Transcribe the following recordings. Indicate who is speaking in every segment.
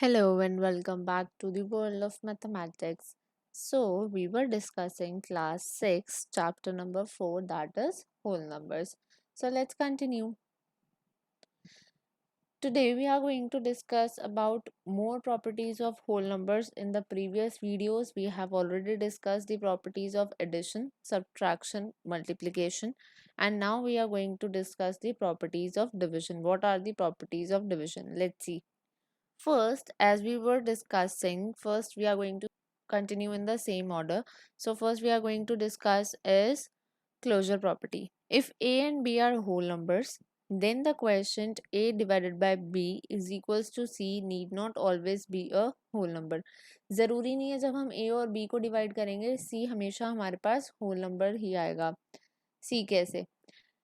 Speaker 1: Hello and welcome back to the world of mathematics. So, we were discussing class 6, chapter number 4, that is whole numbers. So, let's continue. Today, we are going to discuss about more properties of whole numbers. In the previous videos, we have already discussed the properties of addition, subtraction, multiplication, and now we are going to discuss the properties of division. What are the properties of division? Let's see. First, as we were discussing, first we are going to continue in the same order. So first we are going to discuss is closure property. If a and b are whole numbers, then the quotient a divided by b is equals to c need not always be a whole number. ज़रूरी नहीं है जब हम a और b को divide करेंगे c हमेशा हमारे पास whole number ही आएगा. c कैसे?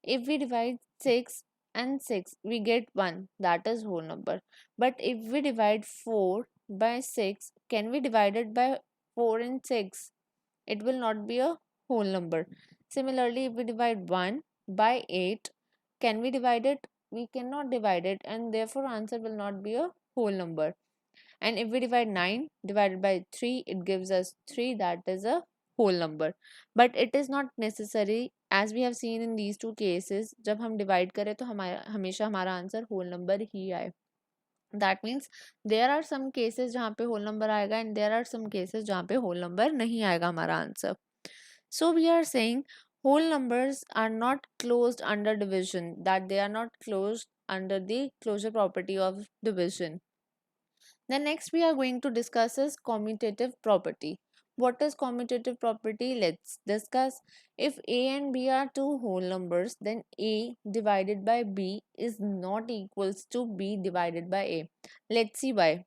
Speaker 1: If we divide 6 and 6, we get 1, that is whole number. But if we divide 4 by 6, can we divide it by 4 and 6? It will not be a whole number. Similarly, if we divide 1 by 8, can we divide it? We cannot divide it, and therefore answer will not be a whole number. And if we divide 9 divided by 3, it gives us 3, that is a whole number. But it is not necessary, as we have seen in these two cases, जब हम divide करें तो हमेशा हमारा answer whole number ही आए. That means there are some cases जहाँ पे whole number आएगा and there are some cases जहाँ पे whole number नहीं आएगा हमारा answer. So we are saying whole numbers are not closed under division, that they are not closed under the closure property of division. The next we are going to discuss is commutative property. What is commutative property? Let's discuss. If a and b are two whole numbers, then a divided by b is not equals to b divided by a. Let's see why.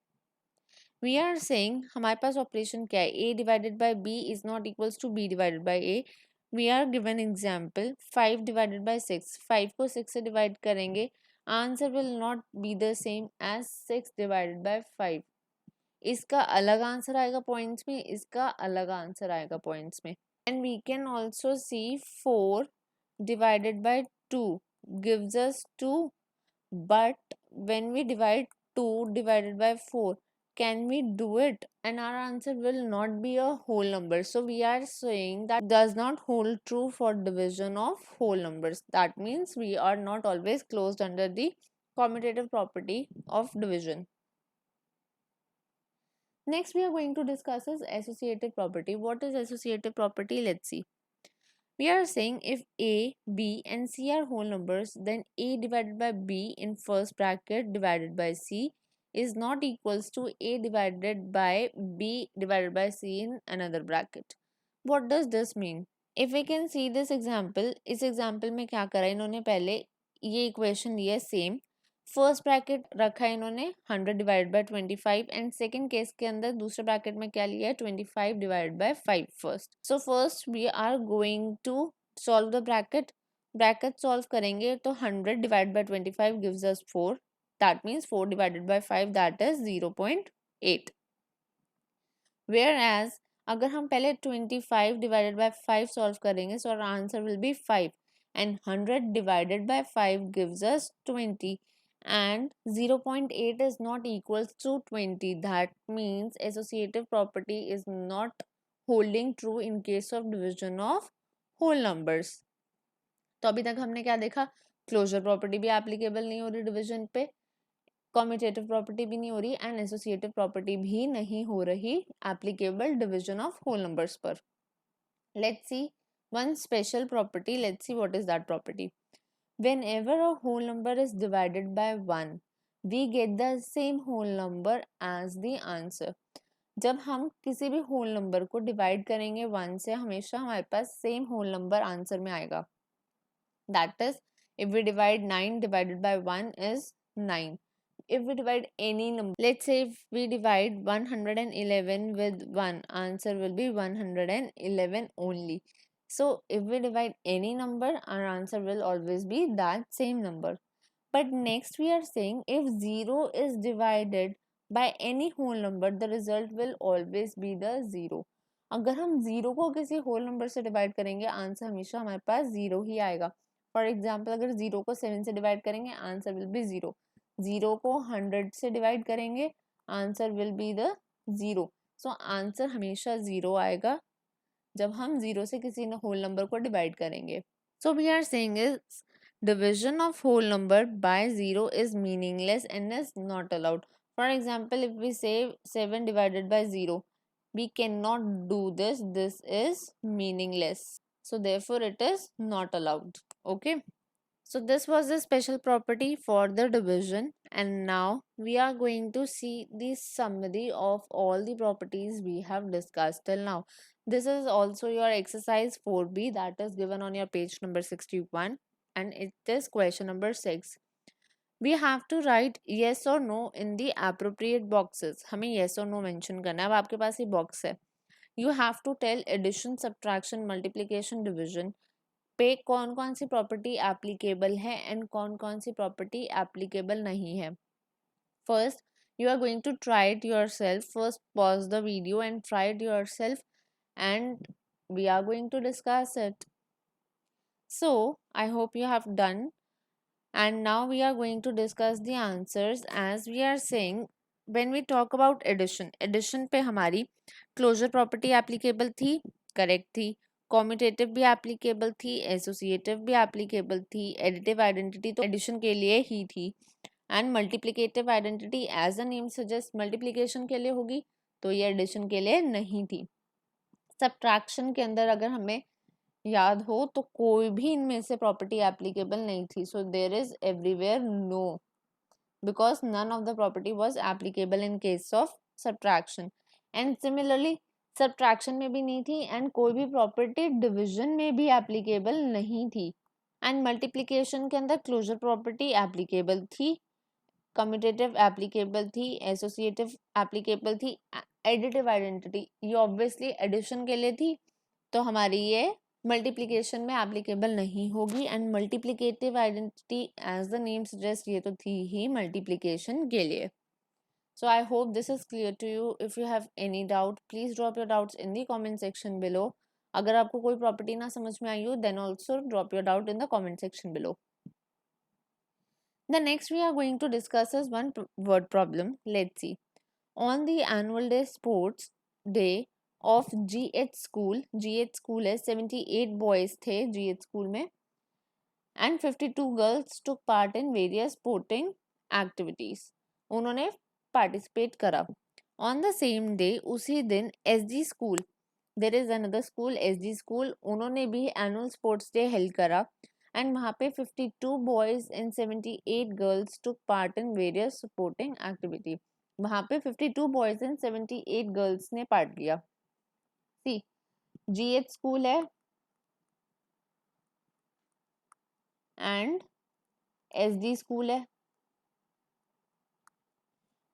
Speaker 1: We are saying हमारे पास operation क्या है? a divided by b is not equals to b divided by a. We are given example 5 divided by 6. 5 को 6 से divide करेंगे, answer will not be the same as 6 divided by 5. इसका अलग answer आएगा points में, इसका अलग आंसर आएगा पॉइंट्स में. And we can also see 4 divided by 2 gives us 2, but when we divide 2 divided by 4, can we do it? And our answer will not be a whole number. So we are saying that does not hold true for division of whole numbers. That means we are not always closed under the commutative property of division. Next, we are going to discuss is associative property. What is associative property? Let's see. We are saying if a, b and c are whole numbers, then a divided by b in first bracket divided by c is not equals to a divided by b divided by c in another bracket. What does this mean? If we can see this example, इस example में क्या करा इन्होंने पहले ये equation लिया same. First bracket रखा है इन्होंने 100 divide by 25 and second case के अंदर दूसरे ब्रैकेट में क्या लिया है 25 divide by 5 first. So first we are going to solve the bracket solve करेंगे तो 100 divide by 25 gives us 4. That means 4 divided by 5 that is 0.8. Whereas अगर हम पहले 25 डिवाइडेड बाय 5 सॉल्व करेंगे so our answer will be 5 and 100 divided by 5 gives us 20 and 0.8 is not equals to 20. That means associative property is not holding true in case of division of whole numbers. तो अभी तक हमने क्या देखा? Closure property भी applicable नहीं हो रही डिविजन पे, कम्यूटेटिव प्रॉपर्टी भी नहीं हो रही एंड एसोसिएटिव प्रॉपर्टी भी नहीं हो रही applicable division of whole numbers पर. Let's see one special property. Let's see what is that property. Whenever a whole number is divided by 1, we get the same whole number as the answer. जब हम किसी भी whole number को divide करेंगे 1 से, हमेशा हमारे पास same whole number answer में आएगा. That is, if we divide 9 divided by 1 is 9. If we divide any number, let's say if we divide 111 with 1, answer will be 111 only. So if we divide any number, our answer will always be that same number. But next we are saying if 0 is divided by any whole number, the result will always be the 0. अगर हम 0 को किसी whole number से divide करेंगे, answer हमेशा हमारे पास 0 ही आएगा. For example अगर 0 को 7 से डिवाइड करेंगे, आंसर विल बी 0. 0 को 100 से डिवाइड करेंगे, answer will be the 0. So answer हमेशा 0 आएगा जब हम 0 से किसी होल नंबर को डिवाइड करेंगे. So we are saying is division of whole number by 0 is meaningless and is not allowed. For example, if we say 7 divided by 0, we cannot do this. This is meaningless. So therefore it is not allowed. Okay. So this was the special property for the division, and now we are going to see the summary of all the properties we have discussed till now. This is also your exercise 4B that is given on your page number 61, and it is question number 6. We have to write yes or no in the appropriate boxes. हमें yes or no mention करना है. अब आपके पास ये box है. You have to tell addition, subtraction, multiplication, division पे कौन कौन सी प्रॉपर्टी एप्लीकेबल है एंड कौन कौन सी प्रॉपर्टी एप्लीकेबल नहीं है. First, you are going to try it yourself. First pause the video and try it yourself, and we are going to discuss it. So I hope you have done, and now we are going to discuss the answers. As we are saying, when we talk about addition पे हमारी closure property applicable थी, correct थी. Commutative भी applicable थी, associative भी applicable थी, additive identity तो addition के लिए ही थी, एंड multiplicative identity as a name suggest multiplication के लिए होगी, तो ये एडिशन के लिए नहीं थी. सब्ट्रैक्शन के अंदर अगर हमें याद हो तो कोई भी इनमें से प्रॉपर्टी एप्लीकेबल नहीं थी. So there is everywhere no, because none of the property was applicable in case of subtraction. And similarly subtraction में भी नहीं थी, एंड कोई भी प्रॉपर्टी डिवीजन में भी एप्लीकेबल नहीं थी. एंड मल्टीप्लिकेशन के अंदर क्लोजर प्रॉपर्टी एप्लीकेबल थी, कम्यूटेटिव एप्लीकेबल थी, एसोसिएटिव एप्लीकेबल थी, एडिटिव आइडेंटिटी ये ऑब्वियसली एडिशन के लिए थी, तो हमारी ये मल्टीप्लिकेशन में एप्लीकेबल नहीं होगी. And multiplicative identity as the name suggest ये तो थी ही मल्टीप्लिकेशन के लिए. So I hope this is clear to you. If you have any doubt, please drop your doubts in the comment section below. अगर आपको कोई प्रॉपर्टी ना समझ में आई हो, then also drop your doubt in the comment section below. The next we are going to discuss is one word problem. Let's see. On the annual day sports day of GH school है 78 boys थे GH school में, and 52 girls took part in various sporting activities. उन्होंने participate करा. On the same day, उसी दिन SG school, there is another school SG school, उन्होंने भी annual sports day held करा, and वहाँ पे 52 boys and 78 girls took part in various supporting activity. वहाँ पे 52 boys and 78 girls ने पार्ट लिया. सी GH स्कूल है एंड SD स्कूल है.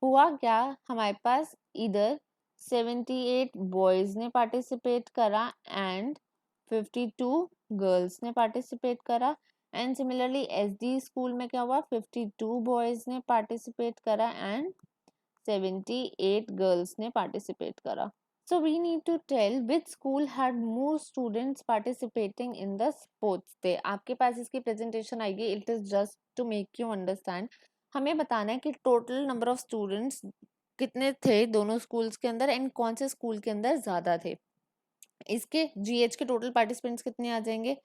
Speaker 1: हुआ क्या, हमारे पास इधर 78 बॉयज ने पार्टिसिपेट करा एंड 52 गर्ल्स ने पार्टिसिपेट करा. एंड सिमिलरली SD स्कूल में क्या हुआ, 52 बॉयज ने पार्टिसिपेट करा एंड 78 गर्ल्स ने पार्टिसिपेट करा. So we need to tell which school had more students participating in the sports day. आपके पास इसकी presentation आएगी. It is just to make you understand. हमें बताना है कि total number of students कितने थे दोनों schools के अंदर and कौन से school के अंदर ज़्यादा थे. इसके GH के total participants कितने आ जाएंगे,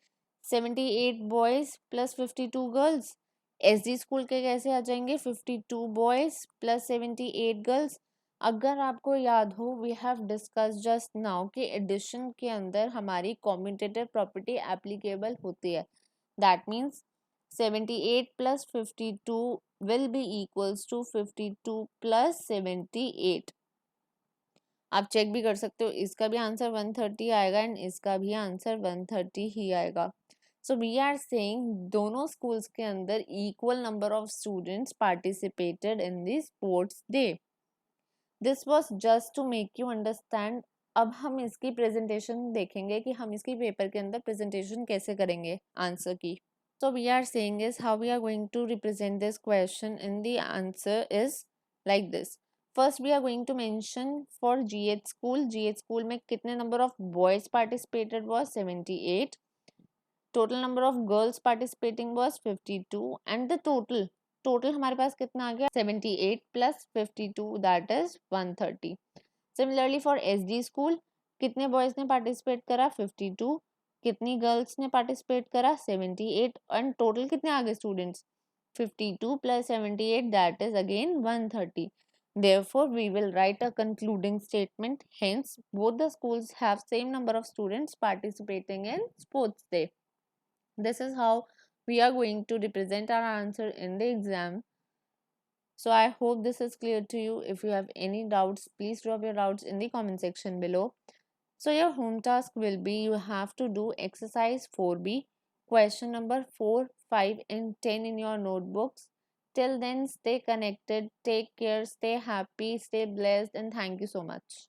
Speaker 1: 78 boys plus 52 girls. SD school के कैसे आ जाएंगे, 52 boys plus 78 girls. अगर आपको याद हो, we have discuss just now कि एडिशन के अंदर हमारी कॉम्यूटेटिव प्रॉपर्टी एप्लीकेबल होती है. That means 78 plus 52 will be equals to 52 plus 78. आप चेक भी कर सकते हो, इसका भी आंसर 130 आएगा एंड इसका भी आंसर 130 ही आएगा. सो वी आर सेइंग दोनों स्कूल्स के अंदर equal number of students participated in the sports day. This was just to make you understand. अब हम इसकी प्रेजेंटेशन देखेंगे कि हम इसकी पेपर के अंदर प्रेजेंटेशन कैसे करेंगे आंसर की. So we are saying is how we are going to represent this question in the answer is like this. First we are going to mention for GH school. GH school में कितने number of boys participated was 78. Total number of girls participating was 52 and the total total हमारे पास कितना आ गया 78 plus 52 that is 130। Similarly for SD school कितने boys ने participate करा 52, कितनी girls ने पार्टिसिपेट करा 78 एंड टोटल कितने आ गए students 52 plus 78 that is again 130. Therefore, we will write a concluding statement. Hence, both the schools have same number of students participating in sports day. This is how we are going to represent our answer in the exam. So I hope this is clear to you. If you have any doubts, please drop your doubts in the comment section below. So your home task will be you have to do exercise 4B, question number 4, 5 and 10 in your notebooks. Till then, stay connected, take care, stay happy, stay blessed and thank you so much.